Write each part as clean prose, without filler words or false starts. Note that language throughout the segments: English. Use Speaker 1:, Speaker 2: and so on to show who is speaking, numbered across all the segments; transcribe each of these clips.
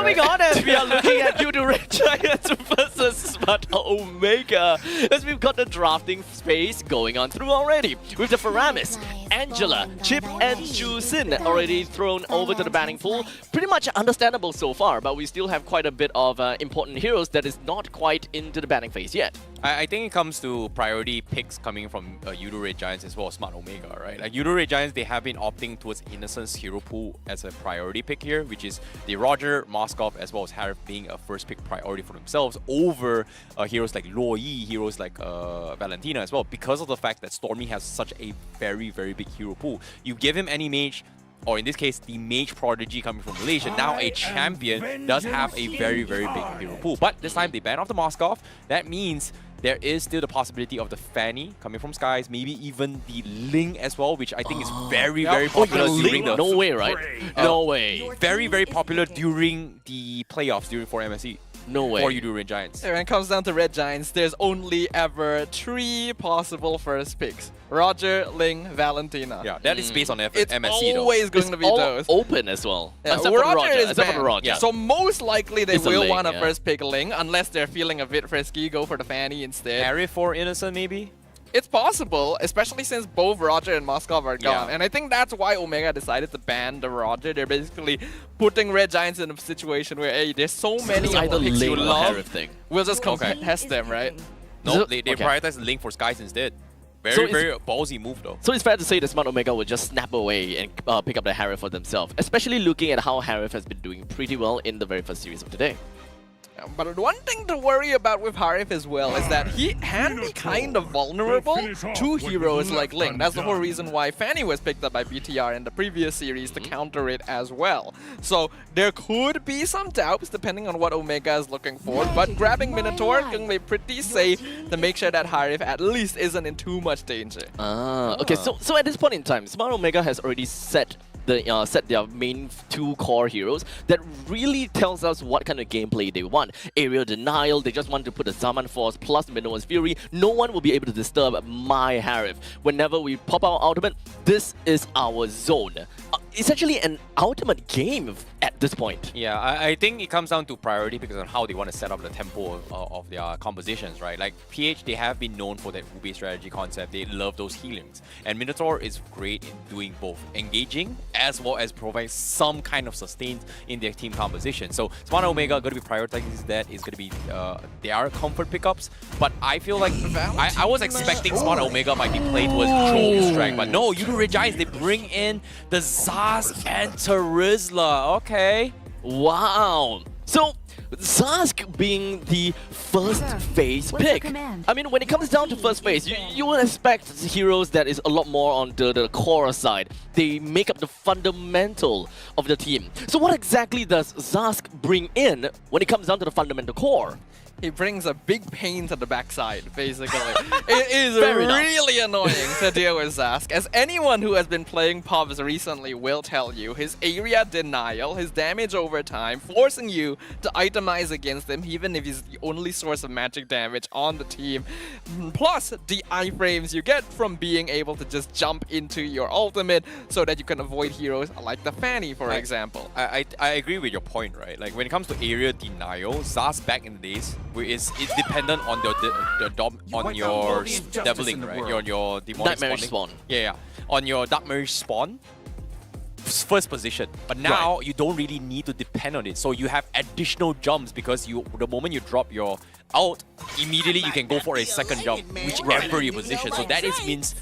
Speaker 1: Moving on, as we are looking at Red Giants versus Smart Omega, as we've got the drafting space going on through already, with the Faramis, Angela, Chip, and Jusin already thrown over to the banning pool. Pretty much understandable so far, but we still have quite a bit of important heroes that is not quite into the banning phase yet.
Speaker 2: I think it comes to priority picks coming from Red Giants as well as Smart Omega, right? Like Red Giants, they have been opting towards Innocence hero pool as a priority pick here, which is the Roger, Moskov, as well as Harif being a first pick priority for themselves over heroes like Luo Yi, heroes like Valentina as well, because of the fact that Stormy has such a very, very big hero pool. You give him any mage, or in this case, the Mage Prodigy coming from Malaysia, now a champion, does have a very, very big hero pool. But this time they ban off the Moskov. That means there is still the possibility of the Fanny coming from Skies, maybe even the Ling as well, which I think is very, very popular during the...
Speaker 1: No way, right? No way.
Speaker 2: Very, very popular during the playoffs for MSC.
Speaker 1: No way.
Speaker 2: Or you do Red Giants.
Speaker 3: When it comes down to Red Giants, there's only ever 3 possible first picks. Roger, Ling, Valentina.
Speaker 2: Yeah, that is based on
Speaker 3: It's
Speaker 2: MSC though.
Speaker 3: always going to be those.
Speaker 1: Open as well.
Speaker 3: Yeah,
Speaker 1: Except for
Speaker 3: Roger is
Speaker 1: except for
Speaker 3: banned.
Speaker 1: Roger.
Speaker 3: So most likely they
Speaker 1: It's a
Speaker 3: will
Speaker 1: Ling,
Speaker 3: want to
Speaker 1: yeah.
Speaker 3: first pick Ling, unless they're feeling a bit frisky, go for the Fanny instead.
Speaker 2: Harry for Innocent maybe?
Speaker 3: It's possible, especially since both Roger and Moskov are gone.
Speaker 2: Yeah.
Speaker 3: And I think that's why Omega decided to ban the Roger. They're basically putting Red Giants in a situation where, hey, there's so many
Speaker 1: It's
Speaker 3: of
Speaker 1: either
Speaker 3: the picks you
Speaker 1: Ling or
Speaker 3: love.
Speaker 1: Harif thing.
Speaker 3: We'll just
Speaker 2: Okay.
Speaker 3: contest them, right?
Speaker 2: No,
Speaker 1: So-
Speaker 2: they
Speaker 1: okay.
Speaker 2: prioritize the Link for Skies instead.
Speaker 1: So
Speaker 2: Very,
Speaker 1: it's-
Speaker 2: very ballsy move though.
Speaker 1: So it's fair to say that Smart Omega will just snap away and pick up the Harif for themselves, especially looking at how Harif has been doing pretty well in the very first series of today.
Speaker 3: But one thing to worry about with Harif as well is that he can be kind of vulnerable to heroes like Ling. That's the whole reason why Fanny was picked up by BTR in the previous series to counter it as well. So there could be some doubts depending on what Omega is looking for, but grabbing Minotaur can be pretty safe to make sure that Harif at least isn't in too much danger.
Speaker 1: Okay, so at this point in time, Smart Omega has already set their main 2 core heroes that really tells us what kind of gameplay they want. Aerial Denial, they just want to put a Zaman Force plus Minoan's Fury. No one will be able to disturb my Harif. Whenever we pop our ultimate, this is our zone. Essentially an ultimate game at this point.
Speaker 2: Yeah, I think it comes down to priority because of how they want to set up the tempo of their compositions, right? Like PH, they have been known for that Ube strategy concept. They love those healings. And Minotaur is great in doing both engaging as well as provide some kind of sustain in their team composition. So Smart Omega going to be prioritizing that is going to be they are comfort pickups, but I feel like I was expecting Smart Omega might be played towards Troll Strike, but no, Red Giants, they bring in the Zask and Terizla. Okay.
Speaker 1: Wow. So Zask being the first phase pick. I mean, when it comes down to first phase, you will expect heroes that is a lot more on the core side. They make up the fundamental of the team. So what exactly does Zask bring in when it comes down to the fundamental core?
Speaker 3: He brings a big pain to the backside, basically. It is
Speaker 1: Fair enough.
Speaker 3: really annoying to deal with Zask. As anyone who has been playing Pubs recently will tell you, his area denial, his damage over time, forcing you to itemize against him, even if he's the only source of magic damage on the team. Plus, the iframes you get from being able to just jump into your ultimate so that you can avoid heroes like the Fanny, for example.
Speaker 2: I agree with your point, right? Like when it comes to area denial, Zask back in the days, it's dependent on your deviling, right? Your demonic
Speaker 1: Nightmarish
Speaker 2: spawning.
Speaker 1: spawn.
Speaker 2: Yeah. On your Darkmarish spawn, first position. But now you don't really need to depend on it. So you have additional jumps because the moment you drop your ult, immediately you can go for a second jump, whichever you position. So that means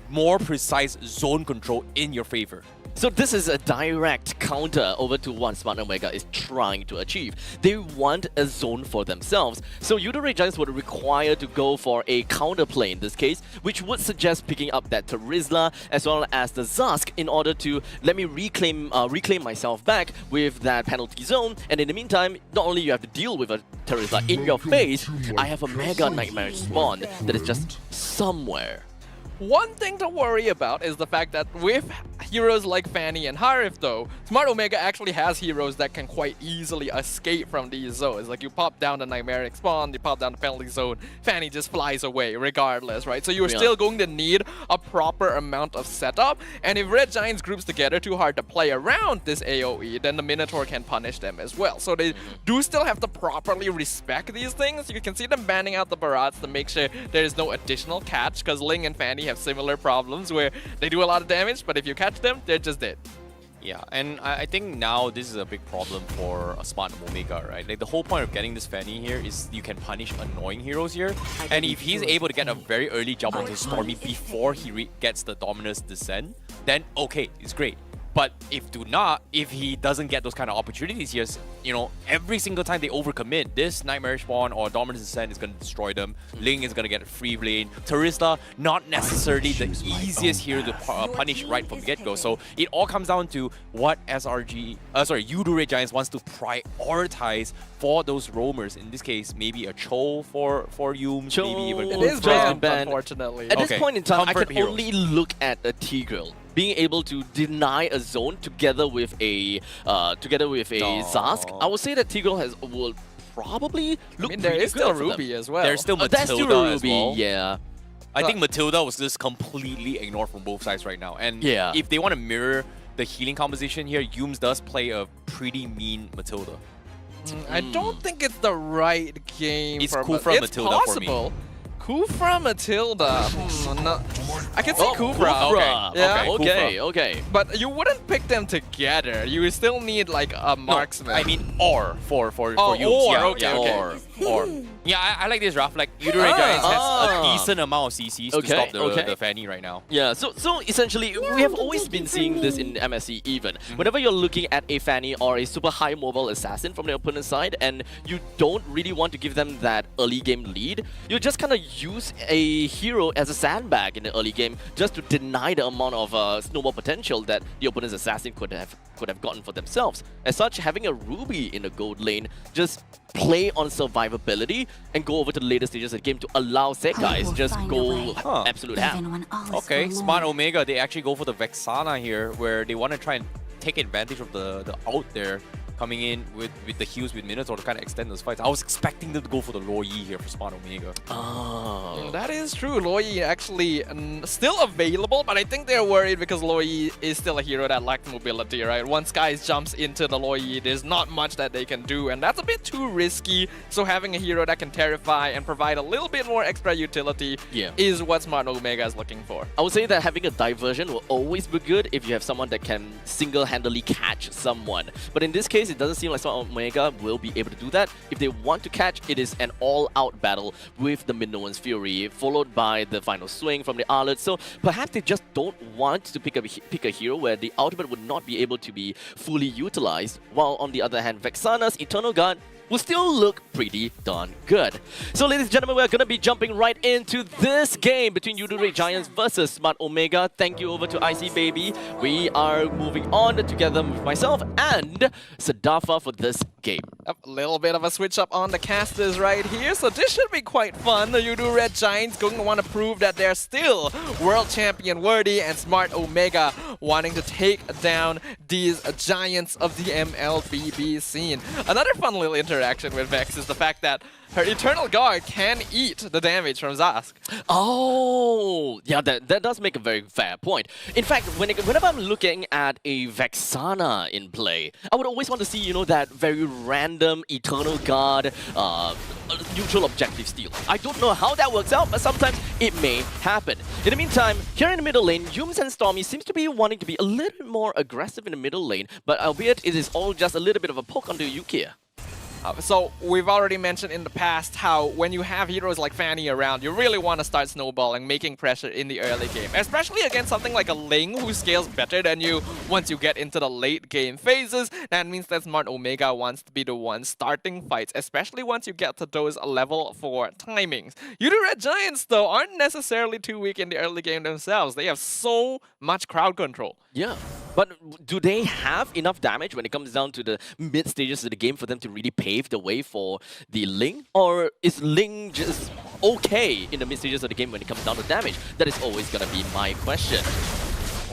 Speaker 2: more precise zone control in your favor.
Speaker 1: So this is a direct counter over to what Smart Omega is trying to achieve. They want a zone for themselves. So Red Giants would require to go for a counterplay in this case, which would suggest picking up that Terizla as well as the Zask in order to let me reclaim myself back with that penalty zone. And in the meantime, not only you have to deal with a Terizla in your face, I have a Mega Nightmare spawn that is just somewhere.
Speaker 3: One thing to worry about is the fact that with heroes like Fanny and Harif though, Smart Omega actually has heroes that can quite easily escape from these zones. Like you pop down the Nightmaric Spawn, you pop down the penalty zone, Fanny just flies away regardless, right? So you're still going to need a proper amount of setup, and if Red Giants groups together too hard to play around this AoE, then the Minotaur can punish them as well. So they do still have to properly respect these things. You can see them banning out the Barats to make sure there is no additional catch, because Ling and Fanny have similar problems where they do a lot of damage, but if you catch them, they're just dead.
Speaker 2: Yeah, and I think now this is a big problem for a Smart Omega, right? Like the whole point of getting this Fanny here is you can punish annoying heroes here, and if he's able to get a very early jump onto Stormy before he gets the Dominus Descent, then okay, it's great. But if he doesn't get those kind of opportunities here, you know, every single time they overcommit, this Nightmare Spawn or Dominus Descent is going to destroy them. Ling is going to get a free lane. Terista, not necessarily the easiest hero to punish right from the get-go. So it all comes down to what Yudu Red Giants wants to prioritize for those roamers. In this case, maybe a Cho for Yumes, maybe even
Speaker 3: It is banned, unfortunately.
Speaker 1: At this point in time, I
Speaker 2: Comfort
Speaker 1: can
Speaker 2: heroes.
Speaker 1: only look at a Tigreal being able to deny a zone together with a Zask. I would say that Tigreal will probably look
Speaker 3: there
Speaker 1: pretty
Speaker 3: is still
Speaker 1: good for them.
Speaker 3: Ruby as well.
Speaker 2: There's still Matilda
Speaker 1: That's still
Speaker 2: as
Speaker 1: Ruby,
Speaker 2: well.
Speaker 1: yeah.
Speaker 2: I think Matilda was just completely ignored from both sides right now. And
Speaker 1: Yeah.
Speaker 2: if they want to mirror the healing composition here, Yumes does play a pretty mean Matilda.
Speaker 3: I don't think it's the right game
Speaker 2: It's
Speaker 3: for
Speaker 2: Kufra Matilda for me.
Speaker 3: possible. Kufra Matilda. I can see Kufra.
Speaker 2: Okay.
Speaker 3: Yeah.
Speaker 1: Okay, okay.
Speaker 3: But you wouldn't pick them together. You still need like a marksman.
Speaker 2: I mean, or for
Speaker 3: Oh,
Speaker 2: Yumes.
Speaker 3: or,
Speaker 2: Yeah,
Speaker 3: okay,
Speaker 2: yeah,
Speaker 3: okay.
Speaker 2: Or. Yeah, I like this draft. Like, Yudu Red Giants has a decent amount of CCs to stop the Fanny right now.
Speaker 1: Yeah, so essentially, we have always been seeing this in MSC even. Whenever you're looking at a Fanny or a super high mobile assassin from the opponent's side and you don't really want to give them that early game lead, you just kind of use a hero as a sandbag in the early game just to deny the amount of snowball potential that the opponent's assassin could have gotten for themselves. As such, having a Ruby in the gold lane just play on survivability and go over to the later stages of the game to allow said guys just go absolute ham.
Speaker 2: Okay, Smart Omega, they actually go for the Vexana here, where they want to try and take advantage of the out there coming in with the heals with Minotaur to kind of extend those fights. I was expecting them to go for the Luo Yi here for Smart Omega.
Speaker 1: Oh.
Speaker 3: That is true. Luo Yi actually still available, but I think they're worried because Luo Yi is still a hero that lacks mobility, right? Once guys jumps into the Luo Yi, there's not much that they can do, and that's a bit too risky. So having a hero that can terrify and provide a little bit more extra utility is what Smart Omega is looking for.
Speaker 1: I would say that having a diversion will always be good if you have someone that can single-handedly catch someone. But in this case, it doesn't seem like Smart Omega will be able to do that. If they want to catch, it is an all-out battle with the Minoan's Fury, followed by the final swing from the Arlet. So perhaps they just don't want to pick a hero where the ultimate would not be able to be fully utilized, while on the other hand, Vexana's Eternal Guard will still look pretty darn good. So ladies and gentlemen, we're going to be jumping right into this game between Yudu Red Giants versus Smart Omega. Thank you over to IC Baby. We are moving on together with myself and Sadafa for this game.
Speaker 3: A little bit of a switch up on the casters right here, so this should be quite fun. The Yudu Red Giants going to want to prove that they're still world champion worthy, and Smart Omega wanting to take down these giants of the MLBB scene. Another fun little interaction with Vex is the fact that her Eternal Guard can eat the damage from Zask.
Speaker 1: Oh, yeah, that does make a very fair point. In fact, whenever I'm looking at a Vexana in play, I would always want to see, you know, that very random Eternal Guard neutral objective steal. I don't know how that works out, but sometimes it may happen. In the meantime, here in the middle lane, Yumes and Stormy seems to be wanting to be a little more aggressive in the middle lane, but albeit it is all just a little bit of a poke onto Yukia.
Speaker 3: So we've already mentioned in the past how when you have heroes like Fanny around, you really want to start snowballing, making pressure in the early game. Especially against something like a Ling who scales better than you once you get into the late game phases. That means that Smart Omega wants to be the one starting fights, especially once you get to those level 4 timings. Yudu Red Giants, though, aren't necessarily too weak in the early game themselves. They have so much crowd control.
Speaker 1: Yeah. But do they have enough damage when it comes down to the mid stages of the game for them to really pave the way for the Ling? Or is Ling just okay in the mid stages of the game when it comes down to damage? That is always going to be my question.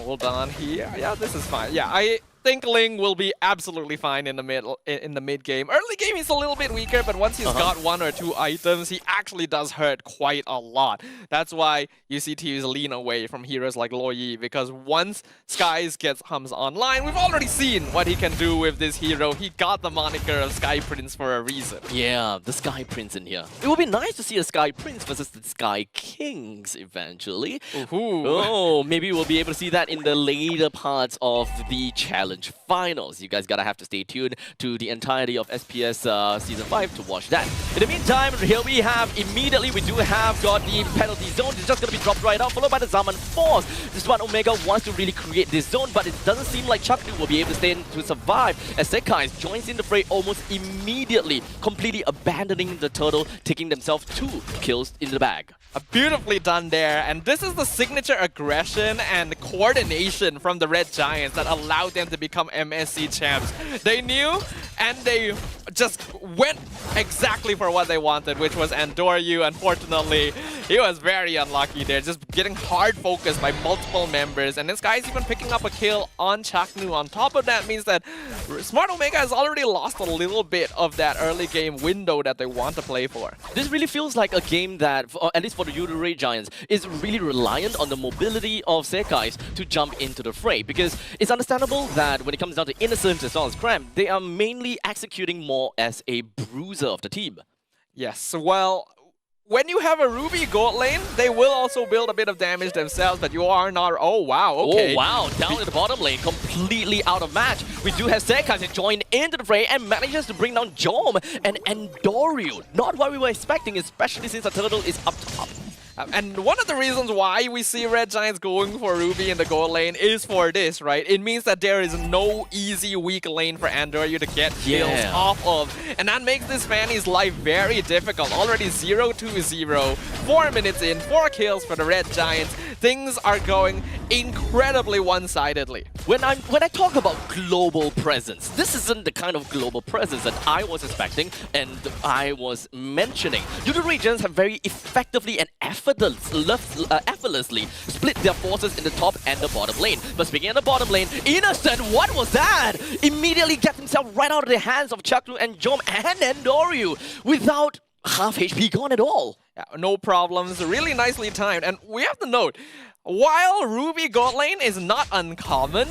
Speaker 3: Hold on here. Yeah, this is fine. Yeah, I think Ling will be absolutely fine in the mid game. Early game he's a little bit weaker, but once he's got 1 or 2 items, he actually does hurt quite a lot. That's why you see teams lean away from heroes like Lo Yi, because once Skies comes online, we've already seen what he can do with this hero. He got the moniker of Sky Prince for a reason.
Speaker 1: Yeah, the Sky Prince in here. It would be nice to see a Sky Prince versus the Sky Kings eventually. Oh, maybe we'll be able to see that in the later parts of the challenge finals. You guys gotta have to stay tuned to the entirety of SPS Season 5 to watch that. In the meantime, here we have immediately, we do have got the penalty zone. It's just gonna be dropped right out, followed by the Zaman Force. This one, Omega wants to really create this zone, but it doesn't seem like Chakdu will be able to stay in to survive, as Sekai joins in the fray almost immediately, completely abandoning the turtle, taking themselves 2 kills in the bag.
Speaker 3: Beautifully done there, and this is the signature aggression and coordination from the Red Giants that allowed them to become MSC champs. They knew, and they just went exactly for what they wanted, which was Andoryu. Unfortunately, he was very unlucky there, just getting hard focused by multiple members, and this guy's even picking up a kill on Chaknu. On top of that means that Smart Omega has already lost a little bit of that early game window that they want to play for.
Speaker 1: This really feels like a game that, at least for the Yurei Giants, is really reliant on the mobility of Sekais to jump into the fray, because it's understandable that when it comes down to Innocent as well as Cram, they are mainly executing more as a bruiser of the team.
Speaker 3: Yes, well, when you have a Ruby gold lane, they will also build a bit of damage themselves, but you are not... Oh, wow, okay.
Speaker 1: Oh, wow, down in the bottom lane, completely out of match. We do have Sekai to join into the fray and manages to bring down Jom and Andoryu. Not what we were expecting, especially since the turtle is up top.
Speaker 3: And one of the reasons why we see Red Giants going for Ruby in the gold lane is for this, right? It means that there is no easy weak lane for Andoryu to get kills off of. And that makes this Fanny's life very difficult. Already 0-2-0, 4 minutes in, 4 kills for the Red Giants. Things are going incredibly one-sidedly.
Speaker 1: When I talk about global presence, this isn't the kind of global presence that I was expecting and I was mentioning. Yurei Giants have very effectively and effortlessly split their forces in the top and the bottom lane. But speaking of the bottom lane, Innocent, what was that? Immediately gets himself right out of the hands of Chakru and Jom and Andoryu without half HP gone at all.
Speaker 3: Yeah, no problems, really nicely timed. And we have to note, while Ruby gold lane is not uncommon,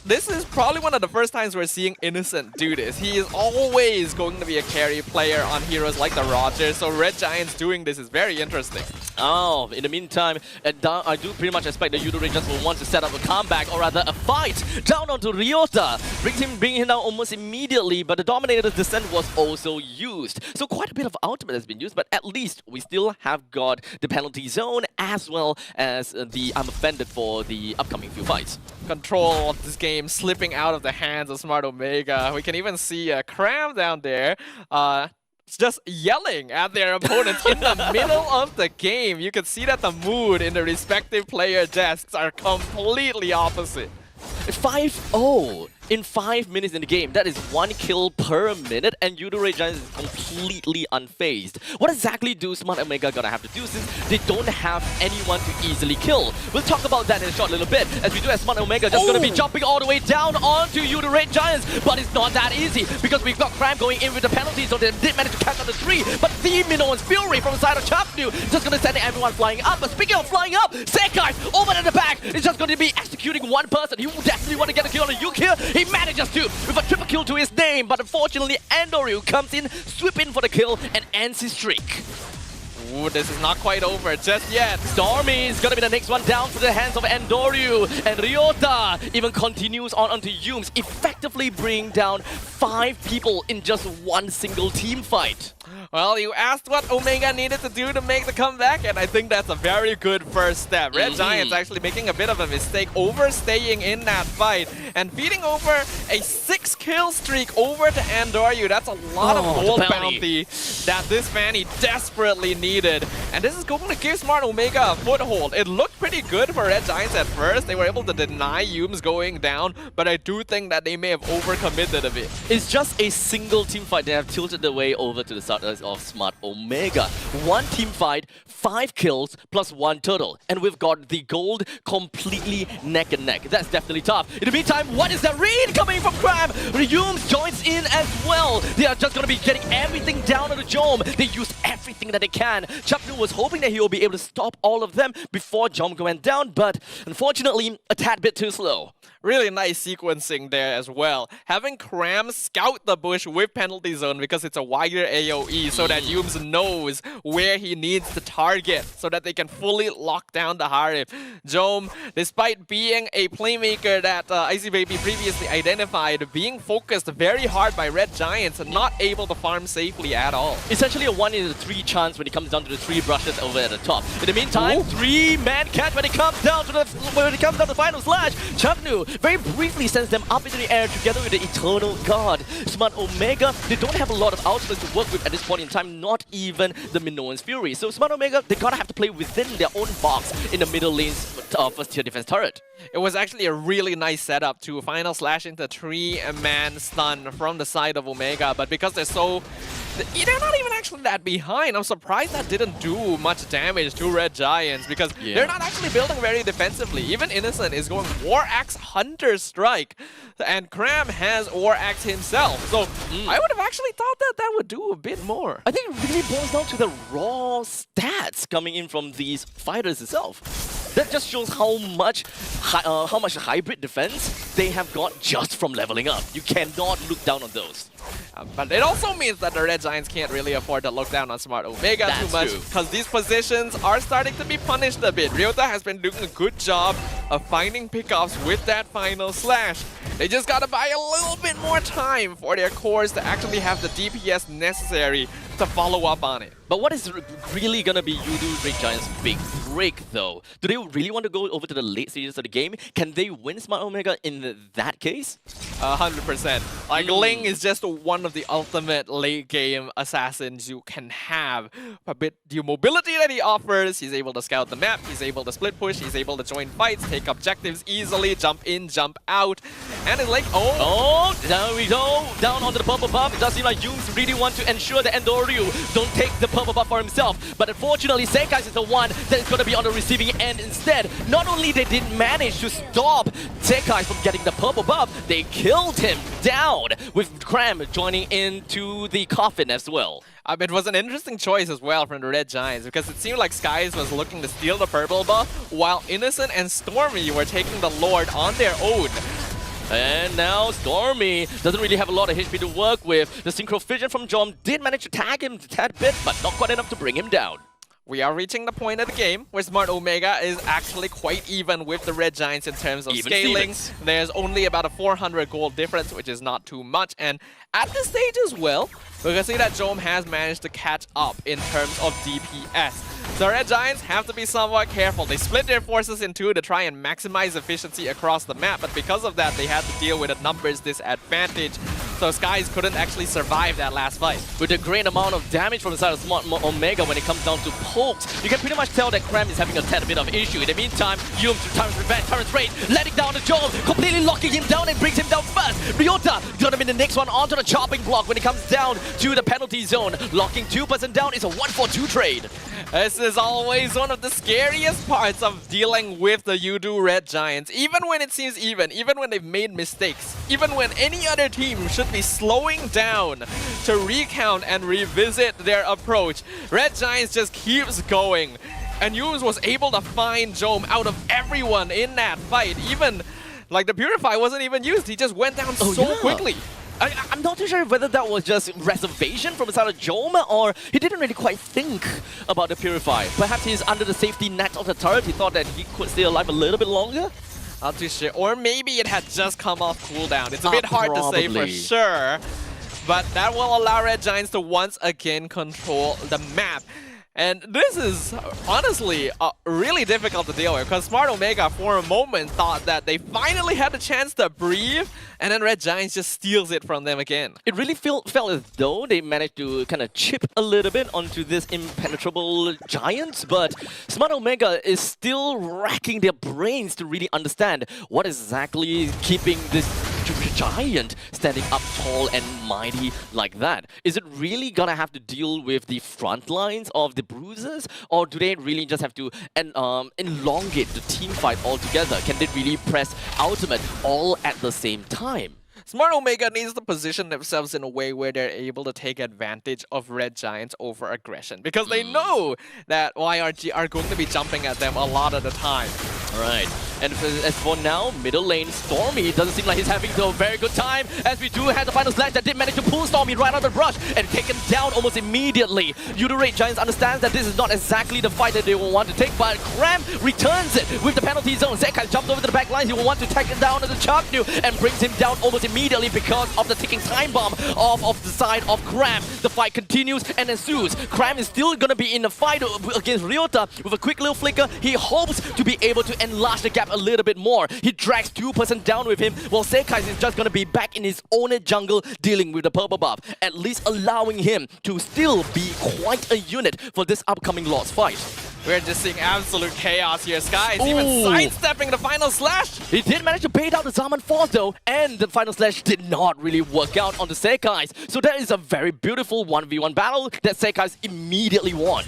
Speaker 3: this is probably one of the first times we're seeing Innocent do this. He is always going to be a carry player on heroes like the Rogers, so Red Giants doing this is very interesting.
Speaker 1: Oh, in the meantime, I do pretty much expect the Yurei Giants will want to set up a comeback, or rather a fight, down onto Ryota. Bringing him down almost immediately, but the Dominator's Descent was also used. So quite a bit of ultimate has been used, but at least we still have got the penalty zone as well as the I'm Offended for the upcoming few fights.
Speaker 3: Control of this game slipping out of the hands of Smart Omega. We can even see Cram down there just yelling at their opponents in the middle of the game. You can see that the mood in the respective player desks are completely opposite.
Speaker 1: 5-0 in 5 minutes in the game. That is 1 kill per minute, and Yurei Giants is completely unfazed. What exactly do Smart Omega gonna have to do since they don't have anyone to easily kill? We'll talk about that in a short little bit, as we do have Smart Omega just gonna be jumping all the way down onto Yurei Giants, but it's not that easy because we've got Cram going in with the penalty, so they did manage to catch on the 3, but the Minoan's Fury from the side of Chapnu just gonna send everyone flying up. But speaking of flying up, Sekai over at the back is just gonna be executing one person. He definitely want to get a kill on Yuk here. He manages to with a triple kill to his name, but unfortunately Andoryu comes in, swoop in for the kill, and ends his streak.
Speaker 3: Ooh, this is not quite over just yet.
Speaker 1: Stormy is gonna be the next one down to the hands of Andoryu, and Ryota even continues on onto Yumes, effectively bringing down 5 people in just one single team fight.
Speaker 3: Well, you asked what Omega needed to do to make the comeback, and I think that's a very good first step. Red Giants actually making a bit of a mistake, overstaying in that fight, and feeding over a 6-kill streak over to Andoryu. That's a lot of gold bounty that this Fanny desperately needed. needed. And this is going to give Smart Omega a foothold. It looked pretty good for Red Giants at first. They were able to deny Yums going down, but I do think that they may have overcommitted a bit.
Speaker 1: It's just a single team fight. They have tilted the way over to the side of Smart Omega. One team fight, 5 kills plus 1 turtle. And we've got the gold completely neck and neck. That's definitely tough. In the meantime, what is that read coming from Crab? Yums joins in as well. They are just going to be getting everything down on the Jom. They used everything that they can. Chapnu was hoping that he will be able to stop all of them before Jom went down, but unfortunately, a tad bit too slow.
Speaker 3: Really nice sequencing there as well. Having Cram scout the bush with penalty zone because it's a wider AoE so that Yums knows where he needs to target so that they can fully lock down the Harif. Jom, despite being a playmaker that Icy Baby previously identified, being focused very hard by Red Giants and not able to farm safely at all.
Speaker 1: Essentially a 1 in 3 chance when it comes down to the 3 brushes over at the top. In the meantime, 3-man catch when it comes down to the final slash. Chapnu very briefly sends them up into the air together with the Eternal Guard. Smart Omega, they don't have a lot of outlets to work with at this point in time, not even the Minoan's Fury. So Smart Omega, they gotta have to play within their own box in the middle lane's first tier defense turret.
Speaker 3: It was actually a really nice setup to final slash into 3-man stun from the side of Omega, but because they're not even actually that behind. I'm surprised that didn't do much damage to Red Giants because they're not actually building very defensively. Even Innocent is going War Axe Hunter Strike, and Cram has War Axe himself. So I would have actually thought that that would do a bit more.
Speaker 1: I think it really boils down to the raw stats coming in from these fighters itself. That just shows how much hybrid defense they have got just from leveling up. You cannot look down on those.
Speaker 3: But it also means that the Red Giants can't really afford to look down on Smart Omega too much because these positions are starting to be punished a bit. Ryota has been doing a good job of finding pickoffs with that final slash. They just gotta buy a little bit more time for their cores to actually have the DPS necessary to follow up on it.
Speaker 1: But what is really gonna be Yudu Red Giants' big break though? Do they really want to go over to the late stages of the game? Can they win Smart Omega in that case?
Speaker 3: 100%. Like Ling is just one of the ultimate late game assassins you can have. But the mobility that he offers, he's able to scout the map, he's able to split push, he's able to join fights, take objectives easily, jump in, jump out. And it's like,
Speaker 1: oh, there we go. Down onto the purple buff. It does seem like Yums really want to ensure that Endoryu don't take the purple buff for himself. But unfortunately, Seikai's is the one that is going to be on the receiving end instead. Not only they didn't manage to stop Sekai from getting the purple buff, they killed him down with Cram joining into the coffin as well.
Speaker 3: It was an interesting choice as well from the Red Giants because it seemed like Skies was looking to steal the purple buff while Innocent and Stormy were taking the Lord on their own.
Speaker 1: And now Stormy doesn't really have a lot of HP to work with. The Synchro Fission from Jom did manage to tag him a tad bit, but not quite enough to bring him down.
Speaker 3: We are reaching the point of the game where Smart Omega is actually quite even with the Red Giants in terms of scaling. There's only about a 400 gold difference, which is not too much. And at this stage as well, we can see that Jom has managed to catch up in terms of DPS. The Red Giants have to be somewhat careful. They split their forces in two to try and maximize efficiency across the map, but because of that, they had to deal with a numbers disadvantage. So Skies couldn't actually survive that last fight.
Speaker 1: With a great amount of damage from the side of Smart Omega when it comes down to pokes, you can pretty much tell that Cram is having a tad bit of issue. In the meantime, Yum to Tyrant's Revenge, Tyrant's Rage, letting down the Jom, completely locking him down and brings him down first. Ryota gonna be the next one onto the chopping block when it comes down to the penalty zone. Locking 2% down is a 1-for-2 trade.
Speaker 3: This is always one of the scariest parts of dealing with the Yudu Red Giants. Even when it seems even when they've made mistakes, even when any other team should be slowing down to recount and revisit their approach, Red Giants just keeps going. And Yums was able to find Jom out of everyone in that fight. Even, like, the Purify wasn't even used. He just went down so quickly.
Speaker 1: I'm not too sure whether that was just reservation from the side of Jom or he didn't really quite think about the Purify. Perhaps he's under the safety net of the turret. He thought that he could stay alive a little bit longer.
Speaker 3: Not too sure. Or maybe it had just come off cooldown. It's a bit hard to say for sure. But that will allow Red Giants to once again control the map. And this is honestly really difficult to deal with because Smart Omega for a moment thought that they finally had the chance to breathe, and then Red Giants just steals it from them again.
Speaker 1: It really felt as though they managed to kind of chip a little bit onto this impenetrable Giants, but Smart Omega is still racking their brains to really understand what exactly is keeping this giant standing up tall and mighty like that. Is it really gonna have to deal with the front lines of the bruisers, or do they really just have to elongate the team fight altogether? Can they really press ultimate all at the same time?
Speaker 3: Smart Omega needs to position themselves in a way where they're able to take advantage of Red Giants over aggression, because they know that YRG are going to be jumping at them a lot of the time.
Speaker 1: Alright, and as for now, middle lane, Stormy doesn't seem like he's having a very good time, as we do have the final slash that did manage to pull Stormy right out of the brush and taken down almost immediately. Ray Giants understands that this is not exactly the fight that they will want to take, but Cram returns it with the penalty zone. Zekai jumped over to the back lines, he will want to take it down to the Chaknu and brings him down almost immediately because of the ticking time bomb off the side of Cram. The fight continues and ensues. Cram is still gonna be in the fight against Ryota with a quick little flicker. He hopes to be able to enlarge the gap a little bit more. He drags 2% down with him, while Sekai is just gonna be back in his own jungle dealing with the purple buff, at least allowing him to still be quite a unit for this upcoming Lord's fight.
Speaker 3: We're just seeing absolute chaos here. Sky is even sidestepping the final slash.
Speaker 1: He did manage to bait out the Zaman Force though, and the final slash did not really work out on the Sekais. So that is a very beautiful 1v1 battle that Sekais immediately won.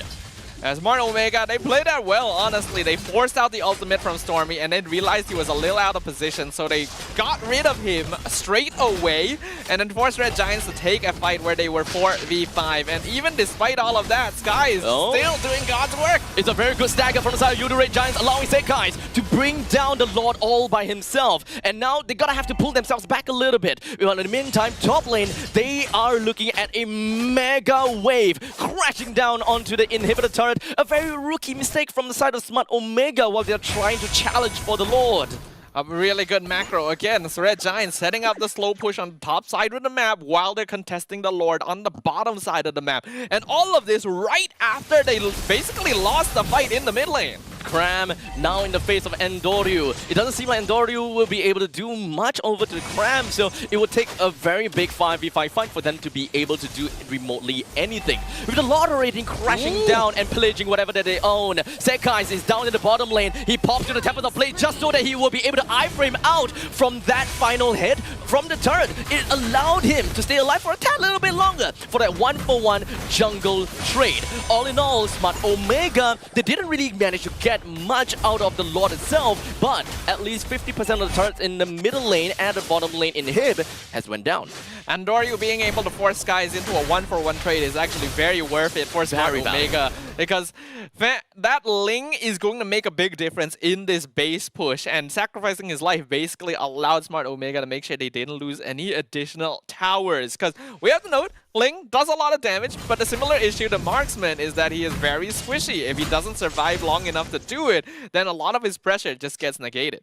Speaker 3: As Smart Omega, they played that well, honestly. They forced out the ultimate from Stormy and then realized he was a little out of position, so they got rid of him straight away and then forced Red Giants to take a fight where they were 4v5. And even despite all of that, Sky is still doing God's work.
Speaker 1: It's a very good stagger from the side of Ray Giants, allowing Sekais to bring down the Lord all by himself. And now they gotta have to pull themselves back a little bit. Well, in the meantime, top lane, they are looking at a mega wave crashing down onto the inhibitor turret. A very rookie mistake from the side of Smart Omega while they're trying to challenge for the Lord.
Speaker 3: A really good macro again. So Red Giants setting up the slow push on the top side of the map while they're contesting the Lord on the bottom side of the map. And all of this right after they basically lost the fight in the mid lane.
Speaker 1: Cram now in the face of Endoryu. It doesn't seem like Endoryu will be able to do much over to the Cram, so it will take a very big 5v5 fight for them to be able to do remotely anything. With the Lord rating crashing down and pillaging whatever that they own, Sekais is down in the bottom lane. He pops to the Tempest of Blade just so that he will be able to iframe out from that final hit from the turret. It allowed him to stay alive for a tad little bit longer for that 1-for-1 jungle trade. All in all, Smart Omega, they didn't really manage to get much out of the Lord itself, but at least 50% of the turrets in the middle lane and the bottom lane in Hib has went down.
Speaker 3: And Doryu being able to force Skies into a 1-for-1 trade is actually very worth it for Smart Omega, because that Ling is going to make a big difference in this base push, and sacrificing his life basically allowed Smart Omega to make sure they didn't lose any additional towers. Because we have to note, Ling does a lot of damage, but the similar issue to Marksman is that he is very squishy. If he doesn't survive long enough to do it, then a lot of his pressure just gets negated.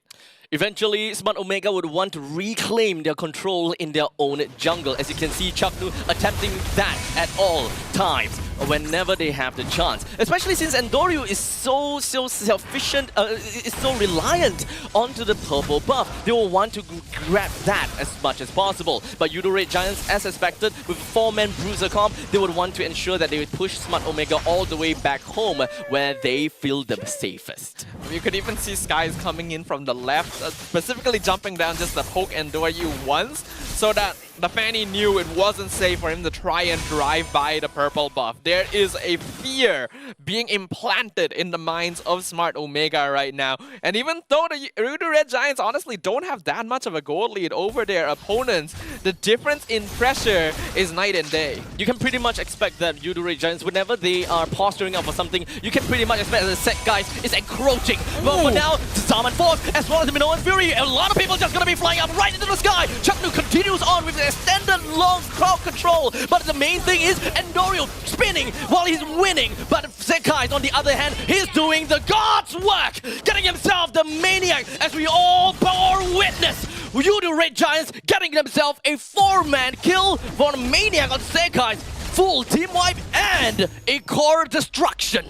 Speaker 1: Eventually, Smart Omega would want to reclaim their control in their own jungle. As you can see, Chaknu attempting that at all times whenever they have the chance. Especially since Endoryu is so sufficient, is so reliant onto the purple buff. They will want to grab that as much as possible. But Ray Giants, as expected, with 4-man Bruiser comp, they would want to ensure that they would push Smart Omega all the way back home where they feel the safest.
Speaker 3: You could even see Skies coming in from the left, specifically jumping down just to poke Endoryu once, so that the Fanny knew it wasn't safe for him to try and drive by the purple buff. There is a fear being implanted in the minds of Smart Omega right now. And even though the Red Giants honestly don't have that much of a gold lead over their opponents, the difference in pressure is night and day.
Speaker 1: You can pretty much expect that Red Giants, whenever they are posturing up for something, you can pretty much expect that the set guys is encroaching. But for now, the Zaman Force as well as the Minoan Fury, a lot of people just gonna be flying up right into the sky. Chaknu continues on with the extended long crowd control, but the main thing is Endoryu spinning while he's winning. But Sekai, on the other hand, he's doing the God's work, getting himself the Maniac, as we all bore witness. Red Giants getting themselves a 4-man kill for the Maniac on Sekai. full team wipe and a core destruction.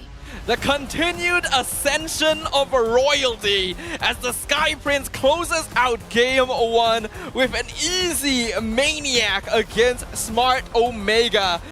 Speaker 3: The continued ascension of royalty as the Sky Prince closes out Game 1 with an easy maniac against Smart Omega.